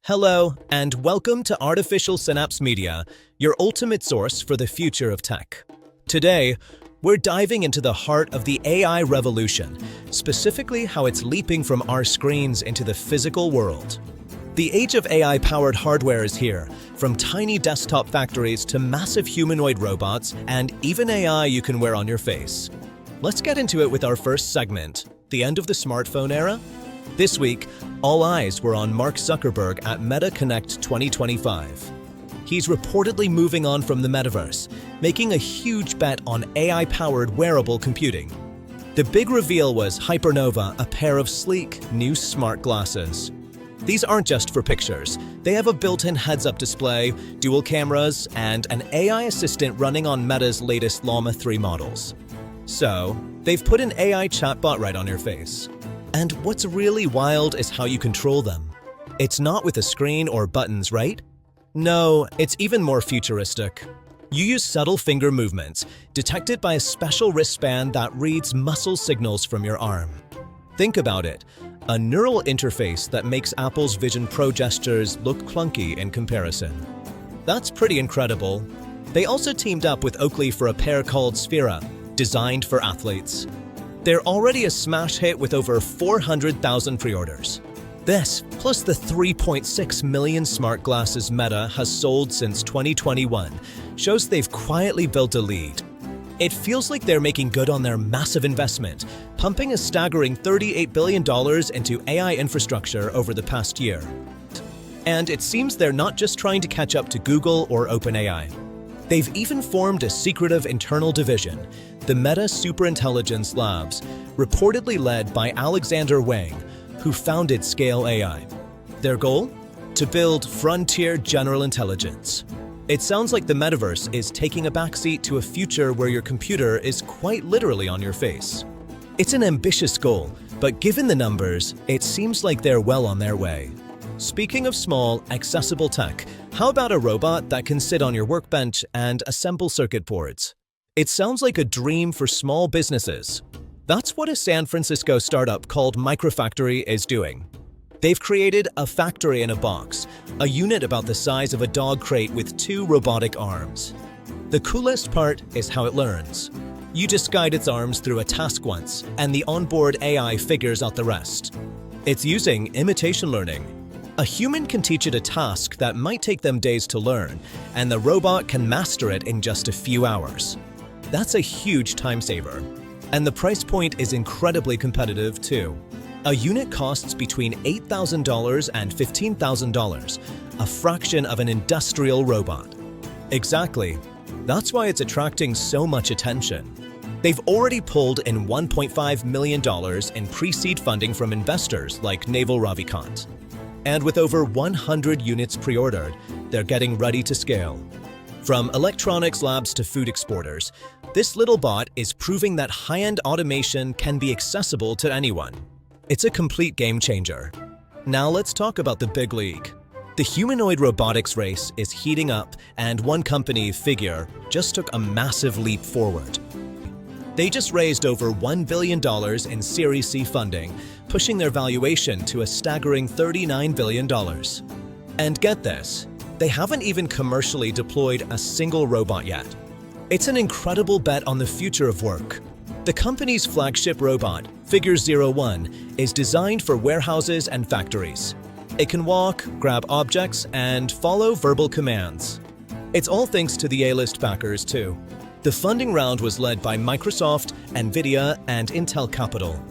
Hello, and welcome to Artificial Synapse Media, your ultimate source for the future of tech. Today, we're diving into the heart of the AI revolution, specifically how it's leaping from our screens into the physical world. The age of AI-powered hardware is here, from tiny desktop factories to massive humanoid robots and even AI you can wear on your face. Let's get into it with our first segment, the end of the smartphone era. This week, all eyes were on Mark Zuckerberg at Meta Connect 2025. He's reportedly moving on from the Metaverse, making a huge bet on AI-powered wearable computing. The big reveal was Hypernova, a pair of sleek, new smart glasses. These aren't just for pictures. They have a built-in heads-up display, dual cameras, and an AI assistant running on Meta's latest Llama 3 models. So, they've put an AI chatbot right on your face. And what's really wild is how you control them. It's not with a screen or buttons, right? No, it's even more futuristic. You use subtle finger movements, detected by a special wristband that reads muscle signals from your arm. Think about it, a neural interface that makes Apple's Vision Pro gestures look clunky in comparison. That's pretty incredible. They also teamed up with Oakley for a pair called Sphera, designed for athletes. They're already a smash hit with over 400,000 pre-orders. This, plus the 3.6 million smart glasses Meta has sold since 2021, shows they've quietly built a lead. It feels like they're making good on their massive investment, pumping a staggering $38 billion into AI infrastructure over the past year. And it seems they're not just trying to catch up to Google or OpenAI. They've even formed a secretive internal division, the Meta Superintelligence Labs, reportedly led by Alexander Wang, who founded Scale AI. Their goal? To build frontier general intelligence. It sounds like the Metaverse is taking a backseat to a future where your computer is quite literally on your face. It's an ambitious goal, but given the numbers, it seems like they're well on their way. Speaking of small, accessible tech, how about a robot that can sit on your workbench and assemble circuit boards? It sounds like a dream for small businesses. That's what a San Francisco startup called Microfactory is doing. They've created a factory in a box, a unit about the size of a dog crate with 2 robotic arms. The coolest part is how it learns. You just guide its arms through a task once, and the onboard AI figures out the rest. It's using imitation learning. A human can teach it a task that might take them days to learn, and the robot can master it in just a few hours. That's a huge time saver. And the price point is incredibly competitive too. A unit costs between $8,000 and $15,000, a fraction of an industrial robot. Exactly. That's why it's attracting so much attention. They've already pulled in $1.5 million in pre-seed funding from investors like Naval Ravikant. And with over 100 units pre-ordered, they're getting ready to scale. From electronics labs to food exporters, this little bot is proving that high-end automation can be accessible to anyone. It's a complete game changer. Now let's talk about the big league. The humanoid robotics race is heating up, and one company, Figure, just took a massive leap forward. They just raised over $1 billion in Series C funding, pushing their valuation to a staggering $39 billion. And get this, they haven't even commercially deployed a single robot yet. It's an incredible bet on the future of work. The company's flagship robot, Figure 01, is designed for warehouses and factories. It can walk, grab objects, and follow verbal commands. It's all thanks to the A-list backers too. The funding round was led by Microsoft, Nvidia, and Intel Capital.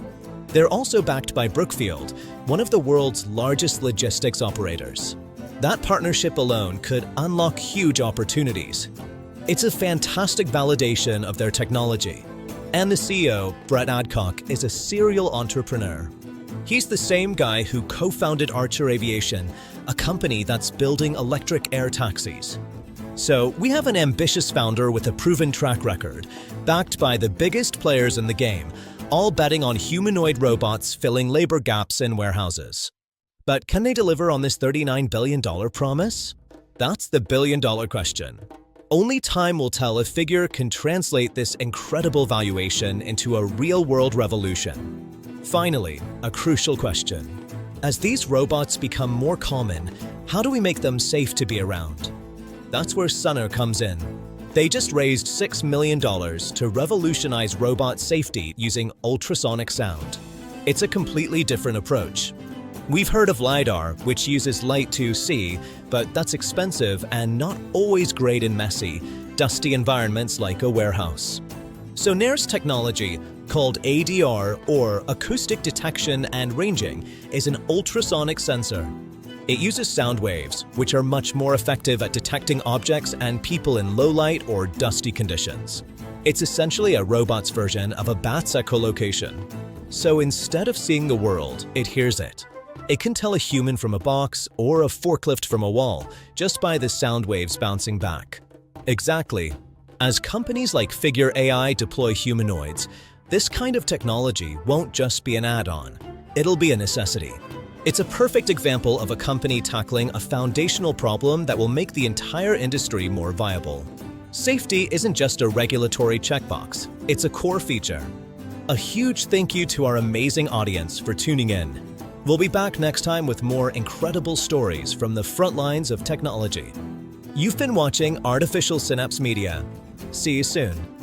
They're also backed by Brookfield, one of the world's largest logistics operators. That partnership alone could unlock huge opportunities. It's a fantastic validation of their technology. And the CEO, Brett Adcock, is a serial entrepreneur. He's the same guy who co-founded Archer Aviation, a company that's building electric air taxis. So we have an ambitious founder with a proven track record, backed by the biggest players in the game, all betting on humanoid robots filling labor gaps in warehouses. But can they deliver on this $39 billion promise? That's the billion-dollar question. Only time will tell if Figure can translate this incredible valuation into a real-world revolution. Finally, a crucial question. As these robots become more common, how do we make them safe to be around? That's where Successor comes in. They just raised $6 million to revolutionize robot safety using ultrasonic sound. It's a completely different approach. We've heard of LiDAR, which uses light to see, but that's expensive and not always great in messy, dusty environments like a warehouse. So Successor's technology, called ADR or Acoustic Detection and Ranging, is an ultrasonic sensor. It uses sound waves, which are much more effective at detecting objects and people in low light or dusty conditions. It's essentially a robot's version of a bat's echolocation. So instead of seeing the world, it hears it. It can tell a human from a box or a forklift from a wall just by the sound waves bouncing back. Exactly. As companies like Figure AI deploy humanoids, this kind of technology won't just be an add-on. It'll be a necessity. It's a perfect example of a company tackling a foundational problem that will make the entire industry more viable. Safety isn't just a regulatory checkbox, it's a core feature. A huge thank you to our amazing audience for tuning in. We'll be back next time with more incredible stories from the front lines of technology. You've been watching Artificial Synapse Media. See you soon.